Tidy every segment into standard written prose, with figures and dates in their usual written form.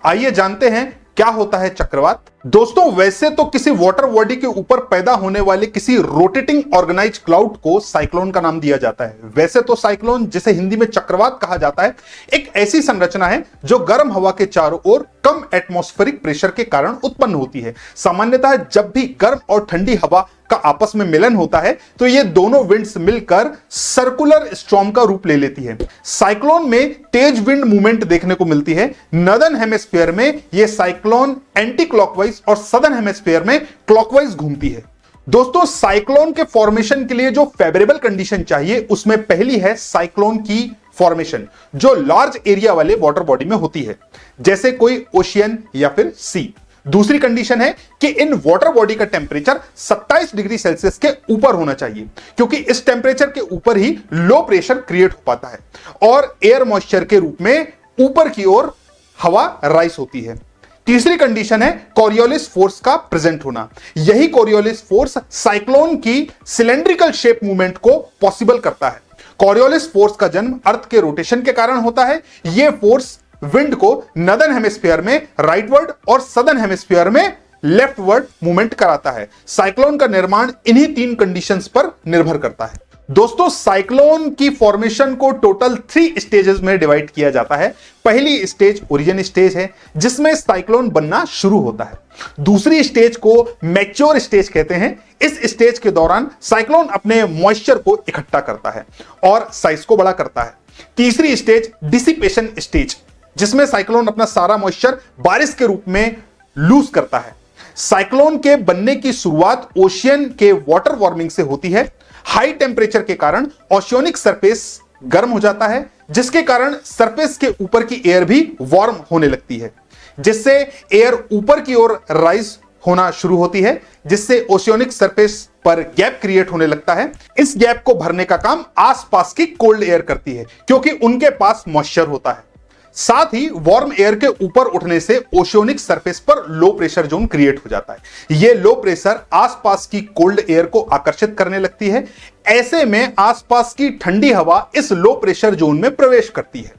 आइए जानते हैं क्या होता है चक्रवात। दोस्तों, वैसे तो किसी वाटर बॉडी के ऊपर पैदा होने वाले किसी रोटेटिंग ऑर्गेनाइज्ड क्लाउड को साइक्लोन का नाम दिया जाता है। वैसे तो साइक्लोन, जिसे हिंदी में चक्रवात कहा जाता है, एक ऐसी संरचना है जो गर्म हवा के चारों ओर कम एटमॉस्फेरिक प्रेशर के कारण उत्पन्न होती है। सामान्यतः जब भी गर्म और ठंडी हवा का आपस में मिलन होता है तो ये दोनों विंड्स मिलकर सर्कुलर स्टॉर्म का रूप ले लेती है। साइक्लोन में तेज विंड मूवमेंट देखने को मिलती है। नॉर्दर्न हेमिस्फीयर में ये साइक्लोन एंटी क्लॉकवाइज और सदर्न हेमिस्फीयर में क्लॉकवाइज घूमती है। दोस्तों, साइक्लोन के फॉर्मेशन के लिए जो फेवरेबल कंडीशन चाहिए उसमें पहली है साइक्लोन की फॉर्मेशन, जो लार्ज एरिया वाले वाटर बॉडी में होती है, जैसे कोई ओशियन या फिर सी। दूसरी कंडीशन है कि इन वाटर बॉडी का टेम्परेचर 27 डिग्री सेल्सियस के ऊपर होना चाहिए, क्योंकि इस टेम्परेचर के ऊपर ही लो प्रेशर क्रिएट हो पाता है और एयर मॉइस्चर के रूप में ऊपर की ओर हवा राइज होती है। तीसरी कंडीशन है कोरियोलिस फोर्स का प्रेजेंट होना। यही कोरियोलिस फोर्स साइक्लोन की सिलेंड्रिकल शेप मूवमेंट को पॉसिबल करता है। कोरियोलिस फोर्स का जन्म अर्थ के रोटेशन के कारण होता है। यह फोर्स विंड को नॉर्दर्न हेमिस्फीयर में राइटवर्ड और सदर्न हेमिस्फीयर में लेफ्टवर्ड मूवमेंट कराता है। साइक्लोन का निर्माण इन्हीं तीन कंडीशंस पर निर्भर करता है। दोस्तों, साइक्लोन की फॉर्मेशन को टोटल 3 स्टेजेस में डिवाइड किया जाता है। पहली स्टेज ओरिजिन स्टेज है, जिसमें साइक्लोन बनना शुरू होता है। दूसरी स्टेज को मैच्योर स्टेज कहते हैं। इस स्टेज के दौरान साइक्लोन अपने मॉइस्चर को इकट्ठा करता है और साइज को बड़ा करता है। तीसरी स्टेज डिसिपेशन स्टेज, जिसमें साइक्लोन अपना सारा मॉइस्चर बारिश के रूप में लूज करता है। साइक्लोन के बनने की शुरुआत ओशियन के वाटर वार्मिंग से होती है। हाई टेम्परेचर के कारण ओशियनिक सरफेस गर्म हो जाता है, जिसके कारण सरफेस के ऊपर की एयर भी वार्म होने लगती है, जिससे एयर ऊपर की ओर राइज होना शुरू होती है, जिससे ओशियनिक सरफेस पर गैप क्रिएट होने लगता है। इस गैप को भरने का काम आसपास की कोल्ड एयर करती है, क्योंकि उनके पास मॉइस्चर होता है। साथ ही वार्म एयर के ऊपर उठने से ओशियनिक सरफेस पर लो प्रेशर जोन क्रिएट हो जाता है। यह लो प्रेशर आसपास की कोल्ड एयर को आकर्षित करने लगती है। ऐसे में आसपास की ठंडी हवा इस लो प्रेशर जोन में प्रवेश करती है।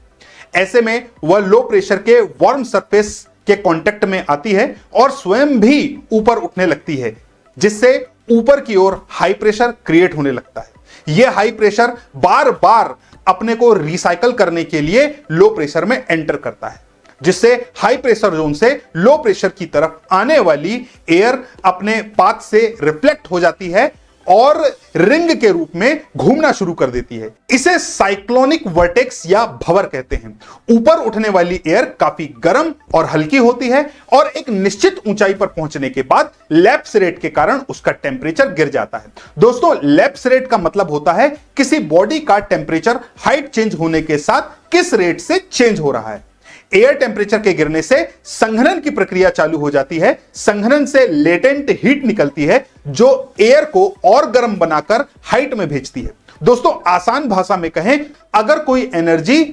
ऐसे में वह लो प्रेशर के वार्म सरफेस के कांटेक्ट में आती है और स्वयं भी ऊपर उठने लगती है, जिससे ऊपर की ओर हाई प्रेशर क्रिएट होने लगता है। यह हाई प्रेशर बार बार अपने को रिसाइकल करने के लिए लो प्रेशर में एंटर करता है, जिससे हाई प्रेशर जोन से लो प्रेशर की तरफ आने वाली एयर अपने पाथ से रिफ्लेक्ट हो जाती है और रिंग के रूप में घूमना शुरू कर देती है। इसे साइक्लोनिक वर्टेक्स या भंवर कहते हैं। ऊपर उठने वाली एयर काफी गर्म और हल्की होती है और एक निश्चित ऊंचाई पर पहुंचने के बाद लैप्स रेट के कारण उसका टेम्परेचर गिर जाता है। दोस्तों, लैप्स रेट का मतलब होता है किसी बॉडी का टेम्परेचर हाइट चेंज होने के साथ किस रेट से चेंज हो रहा है। एयर टेम्परेचर के गिरने से संघनन की प्रक्रिया चालू हो जाती है। संघनन से लेटेंट हीट निकलती है, जो एयर को और गर्म बनाकर हाइट में भेजती है। दोस्तों, आसान भाषा में कहें, अगर कोई एनर्जी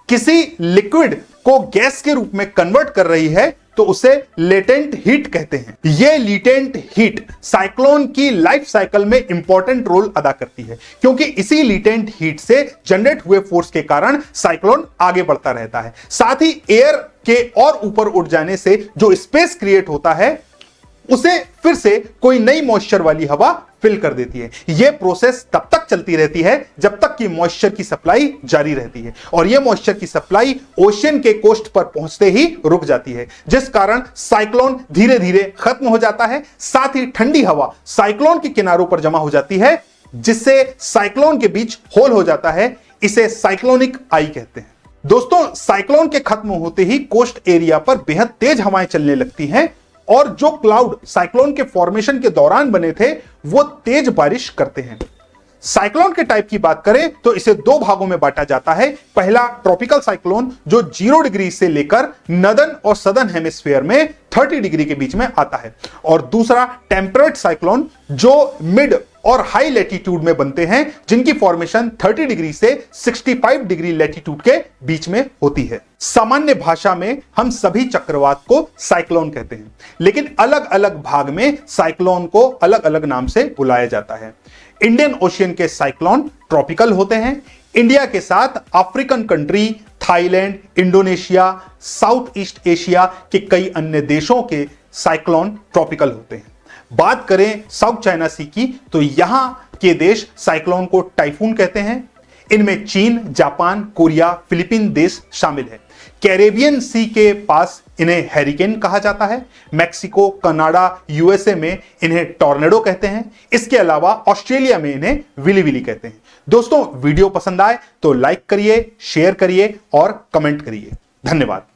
किसी लिक्विड को गैस के रूप में कन्वर्ट कर रही है तो उसे लेटेंट हीट कहते हैं। यह लेटेंट हीट साइक्लोन की लाइफ साइकिल में इंपॉर्टेंट रोल अदा करती है, क्योंकि इसी लेटेंट हीट से जनरेट हुए फोर्स के कारण साइक्लोन आगे बढ़ता रहता है। साथ ही एयर के और ऊपर उठ जाने से जो स्पेस क्रिएट होता है, उसे फिर से कोई नई मॉइस्चर वाली हवा फिल कर देती है। यह प्रोसेस तब तक चलती रहती है जब तक कि मॉइस्चर की सप्लाई जारी रहती है, और यह मॉइस्चर की सप्लाई ओशियन के कोस्ट पर पहुंचते ही रुक जाती है, जिस कारण साइक्लोन धीरे धीरे खत्म हो जाता है। साथ ही ठंडी हवा साइक्लोन के किनारों पर जमा हो जाती है, जिससे साइक्लोन के बीच होल हो जाता है। इसे साइक्लोनिक आई कहते हैं। दोस्तों, साइक्लोन के खत्म होते ही कोस्ट एरिया पर बेहद तेज हवाएं चलने लगती हैं और जो क्लाउड साइक्लोन के फॉर्मेशन के दौरान बने थे वो तेज बारिश करते हैं। साइक्लोन के टाइप की बात करें तो इसे 2 भागों में बांटा जाता है। पहला ट्रॉपिकल साइक्लोन, जो 0 डिग्री से लेकर नॉर्दर्न और सदर्न हेमिस्फीयर में 30 डिग्री के बीच में आता है, और दूसरा टेम्परेट साइक्लोन, जो मिड और हाई लैटिट्यूड में बनते हैं, जिनकी फॉर्मेशन 30 डिग्री से 65 डिग्री लैटिट्यूड के बीच में होती है। सामान्य भाषा में हम सभी चक्रवात को साइक्लोन कहते हैं, लेकिन अलग अलग भाग में साइक्लोन को अलग अलग नाम से बुलाया जाता है। इंडियन ओशियन के साइक्लोन ट्रॉपिकल होते हैं। इंडिया के साथ African country, Thailand, Indonesia, south east Asia के कई अन्य देशों के साइक्लोन ट्रॉपिकल होते हैं। बात करें साउथ चाइना सी की तो यहां के देश साइक्लोन को टाइफून कहते हैं। इनमें चीन, जापान, कोरिया, फिलीपीन देश शामिल है। कैरेबियन सी के पास इन्हें हैरिकेन कहा जाता है। मैक्सिको, कनाडा, यूएसए में इन्हें टॉर्नेडो कहते हैं। इसके अलावा ऑस्ट्रेलिया में इन्हें विली विली कहते हैं। दोस्तों, वीडियो पसंद आए तो लाइक करिए, शेयर करिए और कमेंट करिए। धन्यवाद।